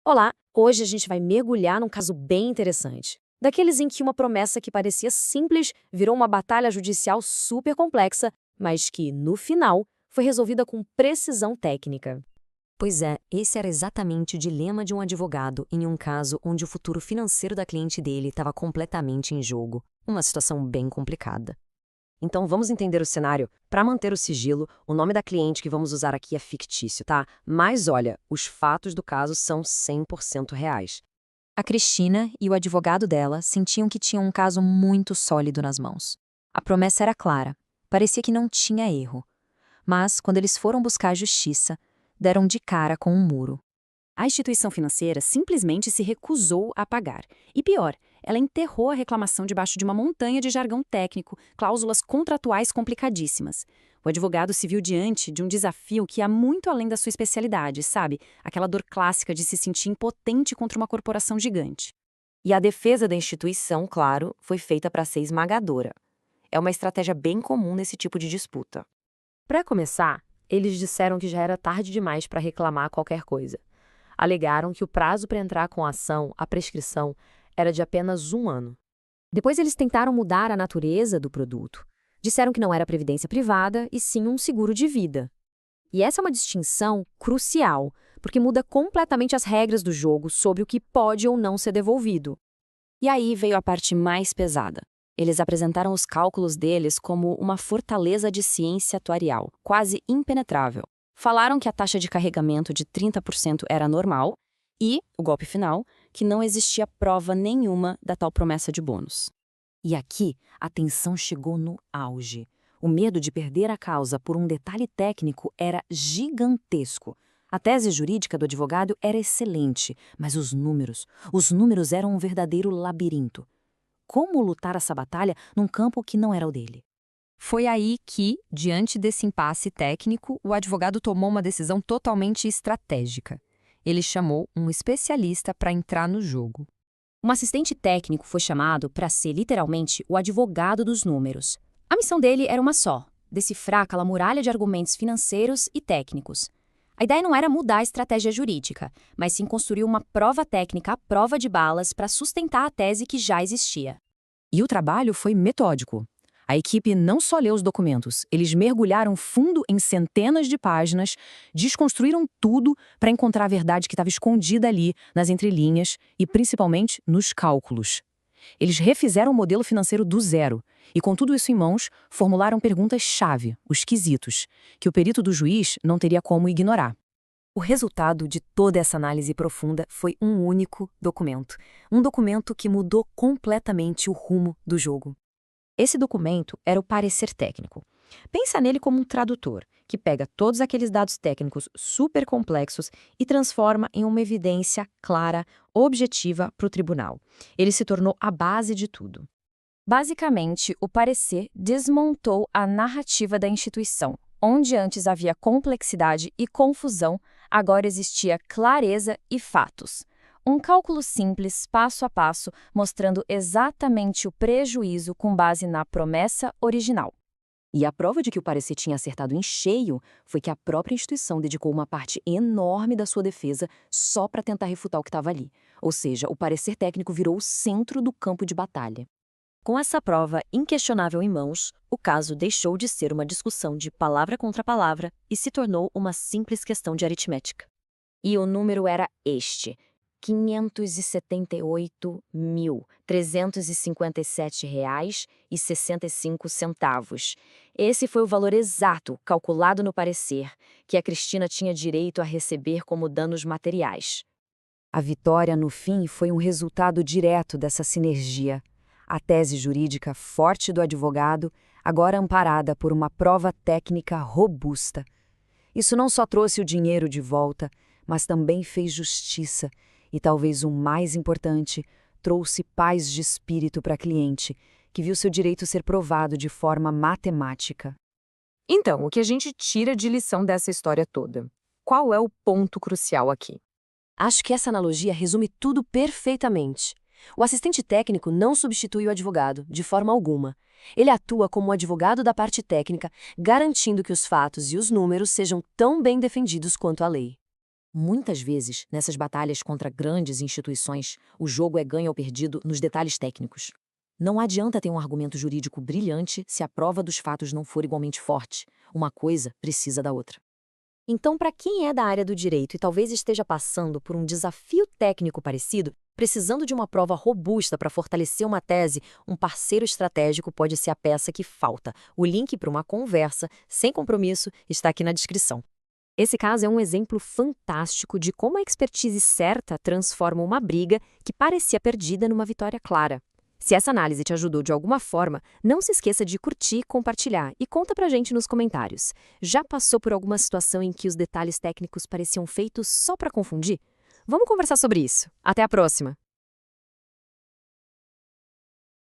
Olá, hoje a gente vai mergulhar num caso bem interessante. Daqueles em que uma promessa que parecia simples virou uma batalha judicial super complexa, mas que, no final, foi resolvida com precisão técnica. Pois é, esse era exatamente o dilema de um advogado em um caso onde o futuro financeiro da cliente dele estava completamente em jogo. Uma situação bem complicada. Então vamos entender o cenário. Para manter o sigilo, o nome da cliente que vamos usar aqui é fictício, tá? Mas olha, os fatos do caso são 100% reais. A Cristina e o advogado dela sentiam que tinham um caso muito sólido nas mãos. A promessa era clara, parecia que não tinha erro. Mas, quando eles foram buscar a justiça, deram de cara com um muro. A instituição financeira simplesmente se recusou a pagar. E pior, ela enterrou a reclamação debaixo de uma montanha de jargão técnico, cláusulas contratuais complicadíssimas. O advogado se viu diante de um desafio que ia muito além da sua especialidade, sabe? Aquela dor clássica de se sentir impotente contra uma corporação gigante. E a defesa da instituição, claro, foi feita para ser esmagadora. É uma estratégia bem comum nesse tipo de disputa. Para começar, eles disseram que já era tarde demais para reclamar qualquer coisa. Alegaram que o prazo para entrar com a ação, a prescrição, era de apenas 1 ano. Depois eles tentaram mudar a natureza do produto. Disseram que não era previdência privada, e sim um seguro de vida. E essa é uma distinção crucial, porque muda completamente as regras do jogo sobre o que pode ou não ser devolvido. E aí veio a parte mais pesada. Eles apresentaram os cálculos deles como uma fortaleza de ciência atuarial, quase impenetrável. Falaram que a taxa de carregamento de 30% era normal e, o golpe final, que não existia prova nenhuma da tal promessa de bônus. E aqui, a tensão chegou no auge. O medo de perder a causa por um detalhe técnico era gigantesco. A tese jurídica do advogado era excelente, mas os números eram um verdadeiro labirinto. Como lutar essa batalha num campo que não era o dele? Foi aí que, diante desse impasse técnico, o advogado tomou uma decisão totalmente estratégica. Ele chamou um especialista para entrar no jogo. Um assistente técnico foi chamado para ser literalmente o advogado dos números. A missão dele era uma só: decifrar aquela muralha de argumentos financeiros e técnicos. A ideia não era mudar a estratégia jurídica, mas sim construir uma prova técnica à prova de balas para sustentar a tese que já existia. E o trabalho foi metódico. A equipe não só leu os documentos, eles mergulharam fundo em centenas de páginas, desconstruíram tudo para encontrar a verdade que estava escondida ali, nas entrelinhas e principalmente nos cálculos. Eles refizeram o modelo financeiro do zero e, com tudo isso em mãos, formularam perguntas-chave, os quesitos, que o perito do juiz não teria como ignorar. O resultado de toda essa análise profunda foi um único documento. Um documento que mudou completamente o rumo do jogo. Esse documento era o parecer técnico. Pensa nele como um tradutor, que pega todos aqueles dados técnicos super complexos e transforma em uma evidência clara, objetiva para o tribunal. Ele se tornou a base de tudo. Basicamente, o parecer desmontou a narrativa da instituição. Onde antes havia complexidade e confusão, agora existia clareza e fatos. Um cálculo simples, passo a passo, mostrando exatamente o prejuízo com base na promessa original. E a prova de que o parecer tinha acertado em cheio foi que a própria instituição dedicou uma parte enorme da sua defesa só para tentar refutar o que estava ali. Ou seja, o parecer técnico virou o centro do campo de batalha. Com essa prova inquestionável em mãos, o caso deixou de ser uma discussão de palavra contra palavra e se tornou uma simples questão de aritmética. E o número era este: R$ 578.357,65. Esse foi o valor exato, calculado no parecer, que a Cristina tinha direito a receber como danos materiais. A vitória, no fim, foi um resultado direto dessa sinergia. A tese jurídica forte do advogado, agora amparada por uma prova técnica robusta. Isso não só trouxe o dinheiro de volta, mas também fez justiça. E talvez o mais importante, trouxe paz de espírito para a cliente, que viu seu direito ser provado de forma matemática. Então, o que a gente tira de lição dessa história toda? Qual é o ponto crucial aqui? Acho que essa analogia resume tudo perfeitamente. O assistente técnico não substitui o advogado, de forma alguma. Ele atua como o advogado da parte técnica, garantindo que os fatos e os números sejam tão bem defendidos quanto a lei. Muitas vezes, nessas batalhas contra grandes instituições, o jogo é ganho ou perdido nos detalhes técnicos. Não adianta ter um argumento jurídico brilhante se a prova dos fatos não for igualmente forte. Uma coisa precisa da outra. Então, para quem é da área do direito e talvez esteja passando por um desafio técnico parecido, precisando de uma prova robusta para fortalecer uma tese, um parceiro estratégico pode ser a peça que falta. O link para uma conversa, sem compromisso, está aqui na descrição. Esse caso é um exemplo fantástico de como a expertise certa transforma uma briga que parecia perdida numa vitória clara. Se essa análise te ajudou de alguma forma, não se esqueça de curtir, compartilhar e conta pra gente nos comentários. Já passou por alguma situação em que os detalhes técnicos pareciam feitos só para confundir? Vamos conversar sobre isso. Até a próxima!